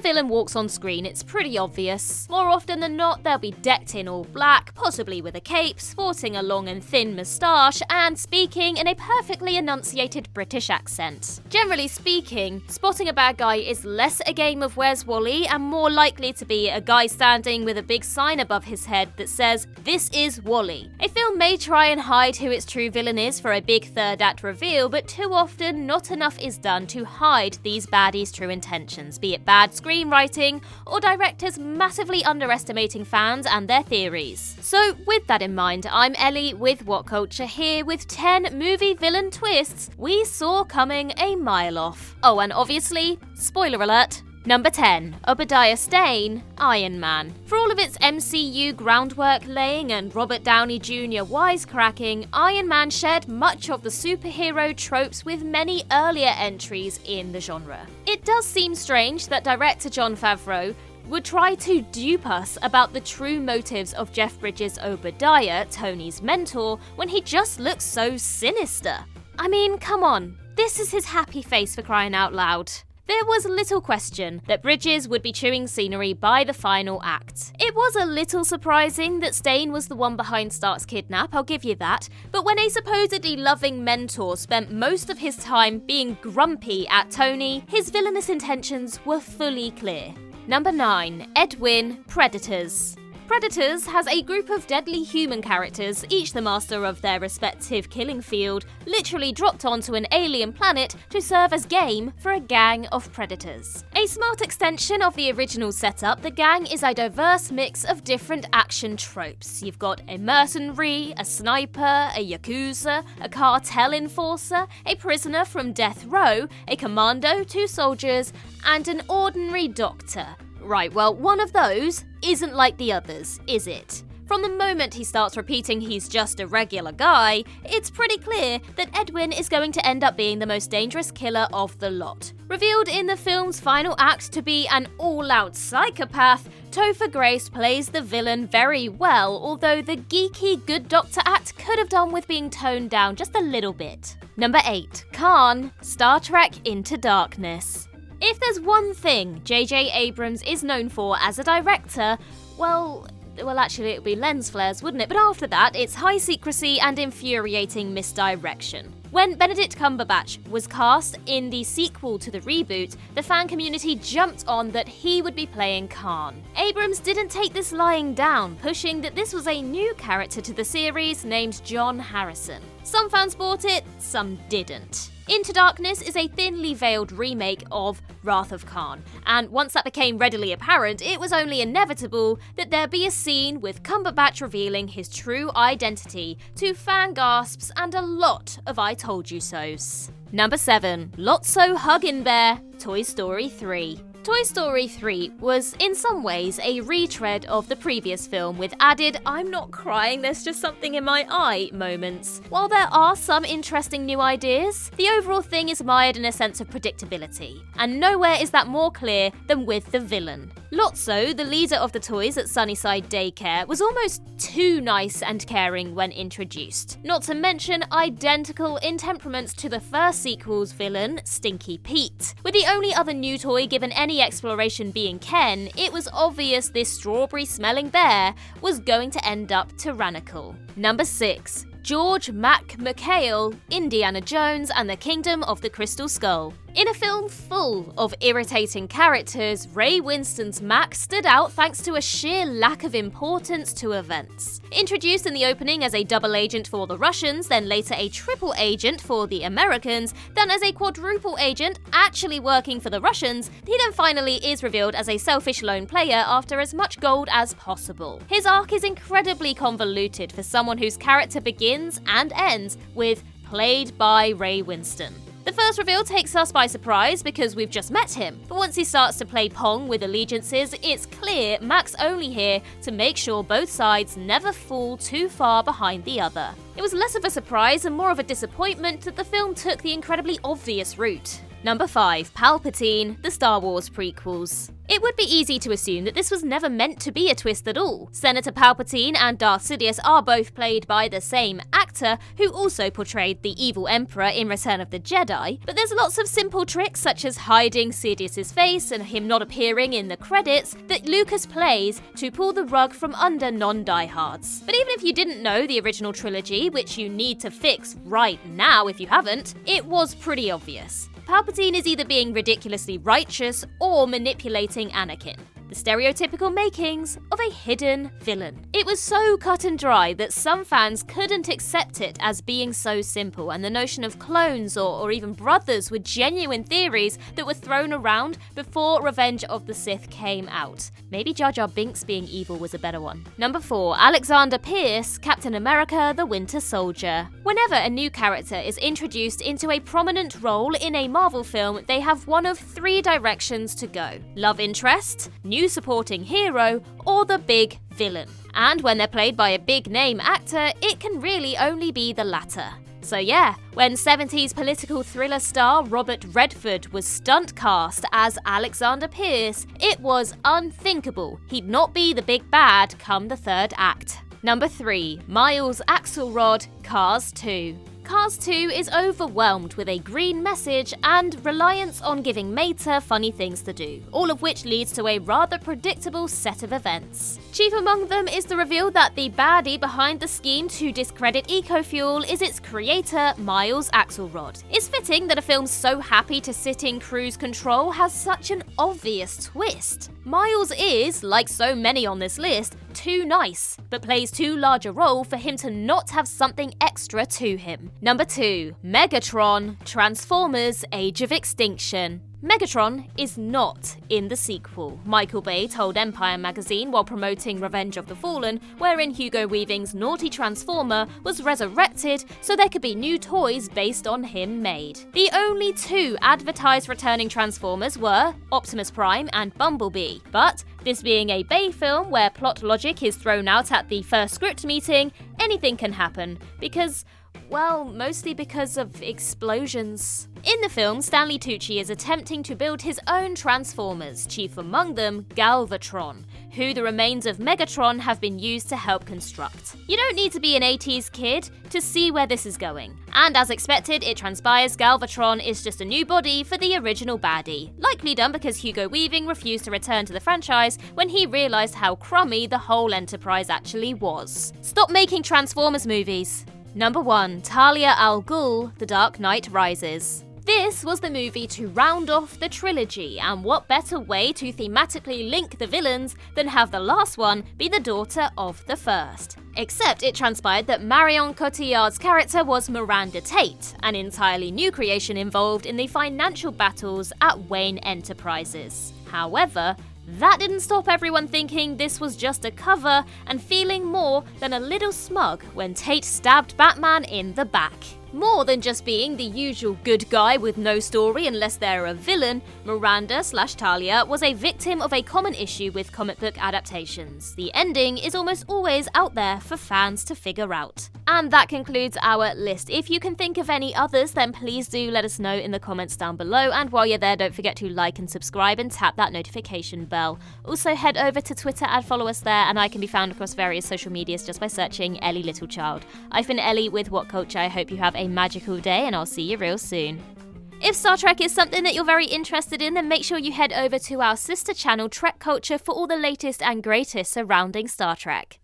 villain walks on screen, it's pretty obvious. More often than not, they'll be decked in all black, possibly with a cape, sporting a long and thin moustache, and speaking in a perfectly enunciated British accent. Generally speaking, spotting a bad guy is less a game of Where's Wally and more likely to be a guy standing with a big sign above his head that says, "This is Wally." A film may try and hide who its true villain is for a big third act reveal, but too often not enough is done to hide these baddies' true intentions, be it bad screenwriting or directors massively underestimating fans and their theories. So with that in mind, I'm Ellie with Whatculture here with 10 movie villain twists we saw coming a mile off. Oh, and obviously, spoiler alert, Number 10. OBADIAH STANE, Iron Man. For all of its MCU groundwork laying and Robert Downey Jr. wisecracking, Iron Man shared much of the superhero tropes with many earlier entries in the genre. It does seem strange that director Jon Favreau would try to dupe us about the true motives of Jeff Bridges' OBADIAH, Tony's mentor, when he just looks so sinister. I mean, come on, this is his happy face for crying out loud. There was little question that Bridges would be chewing scenery by the final act. It was a little surprising that Stane was the one behind Stark's kidnap, I'll give you that, but when a supposedly loving mentor spent most of his time being grumpy at Tony, his villainous intentions were fully clear. Number 9. EDWIN, Predators. Predators has a group of deadly human characters, each the master of their respective killing field, literally dropped onto an alien planet to serve as game for a gang of predators. A smart extension of the original setup, the gang is a diverse mix of different action tropes. You've got a mercenary, a sniper, a yakuza, a cartel enforcer, a prisoner from death row, a commando, 2 soldiers, and an ordinary doctor. Right, well, one of those isn't like the others, is it? From the moment he starts repeating he's just a regular guy, it's pretty clear that Edwin is going to end up being the most dangerous killer of the lot. Revealed in the film's final act to be an all-out psychopath, Topher Grace plays the villain very well, although the geeky good doctor act could have done with being toned down just a little bit. Number 8. Khan, Star Trek Into Darkness. If there's one thing J.J. Abrams is known for as a director, well, actually it would be lens flares, wouldn't it? But after that, it's high secrecy and infuriating misdirection. When Benedict Cumberbatch was cast in the sequel to the reboot, the fan community jumped on that he would be playing Khan. Abrams didn't take this lying down, pushing that this was a new character to the series named John Harrison. Some fans bought it, some didn't. Into Darkness is a thinly veiled remake of Wrath of Khan, and once that became readily apparent, it was only inevitable that there be a scene with Cumberbatch revealing his true identity to fan gasps and a lot of I told you so's. Number 7. Lotso Huggin Bear, Toy Story 3. Toy Story 3 was, in some ways, a retread of the previous film with added "I'm not crying, there's just something in my eye" moments. While there are some interesting new ideas, the overall thing is mired in a sense of predictability, and nowhere is that more clear than with the villain. Lotso, the leader of the toys at Sunnyside Daycare, was almost too nice and caring when introduced. Not to mention identical in temperaments to the first sequel's villain, Stinky Pete. With the only other new toy given any exploration being Ken, it was obvious this strawberry-smelling bear was going to end up tyrannical. Number 6. George McChale, Indiana Jones and the Kingdom of the Crystal Skull. In a film full of irritating characters, Ray Winston's Mac stood out thanks to a sheer lack of importance to events. Introduced in the opening as a double agent for the Russians, then later a triple agent for the Americans, then as a quadruple agent actually working for the Russians, he then finally is revealed as a selfish lone player after as much gold as possible. His arc is incredibly convoluted for someone whose character begins and ends with "played by Ray Winston." The first reveal takes us by surprise because we've just met him, but once he starts to play Pong with allegiances, it's clear Mac's only here to make sure both sides never fall too far behind the other. It was less of a surprise and more of a disappointment that the film took the incredibly obvious route. Number 5. Palpatine, the Star Wars prequels. It would be easy to assume that this was never meant to be a twist at all. Senator Palpatine and Darth Sidious are both played by the same actor, who also portrayed the evil Emperor in Return of the Jedi, but there's lots of simple tricks such as hiding Sidious's face and him not appearing in the credits that Lucas plays to pull the rug from under non-diehards. But even if you didn't know the original trilogy, which you need to fix right now if you haven't, it was pretty obvious. Palpatine is either being ridiculously righteous or manipulating Anakin. The stereotypical makings of a hidden villain. It was so cut and dry that some fans couldn't accept it as being so simple, and the notion of clones or even brothers were genuine theories that were thrown around before Revenge of the Sith came out. Maybe Jar Jar Binks being evil was a better one. Number 4. Alexander Pierce, Captain America, the Winter Soldier. Whenever a new character is introduced into a prominent role in a Marvel film, they have one of 3 directions to go. Love interest, new supporting hero, or the big villain. And when they're played by a big name actor, it can really only be the latter. So yeah, when 70s political thriller star Robert Redford was stunt cast as Alexander Pierce, it was unthinkable he'd not be the big bad come the 3rd act. Number 3. Miles Axelrod, Cars 2. Cars 2 is overwhelmed with a green message and reliance on giving Mater funny things to do, all of which leads to a rather predictable set of events. Chief among them is the reveal that the baddie behind the scheme to discredit EcoFuel is its creator, Miles Axelrod. It's fitting that a film so happy to sit in cruise control has such an obvious twist. Miles is, like so many on this list, too nice, but plays too large a role for him to not have something extra to him. Number 2. Megatron, Transformers: Age of Extinction. Megatron is not in the sequel, Michael Bay told Empire magazine while promoting Revenge of the Fallen, wherein Hugo Weaving's naughty Transformer was resurrected so there could be new toys based on him made. The only 2 advertised returning Transformers were Optimus Prime and Bumblebee, but this being a Bay film where plot logic is thrown out at the first script meeting, anything can happen because, well, mostly because of explosions. In the film, Stanley Tucci is attempting to build his own Transformers, chief among them Galvatron, who the remains of Megatron have been used to help construct. You don't need to be an 80s kid to see where this is going. And as expected, it transpires Galvatron is just a new body for the original baddie, likely done because Hugo Weaving refused to return to the franchise when he realised how crummy the whole enterprise actually was. Stop making Transformers movies. Number 1. Talia al Ghul, The Dark Knight Rises. This was the movie to round off the trilogy, and what better way to thematically link the villains than have the last one be the daughter of the first. Except it transpired that Marion Cotillard's character was Miranda Tate, an entirely new creation involved in the financial battles at Wayne Enterprises. However, that didn't stop everyone thinking this was just a cover and feeling more than a little smug when Tate stabbed Batman in the back. More than just being the usual good guy with no story unless they're a villain, Miranda/Talia was a victim of a common issue with comic book adaptations. The ending is almost always out there for fans to figure out. And that concludes our list. If you can think of any others, then please do let us know in the comments down below. And while you're there, don't forget to like and subscribe and tap that notification bell. Also head over to Twitter and follow us there, and I can be found across various social medias just by searching Ellie Littlechild. I've been Ellie with Whatculture. I hope you have a magical day, and I'll see you real soon. If Star Trek is something that you're very interested in, then make sure you head over to our sister channel Trek Culture for all the latest and greatest surrounding Star Trek.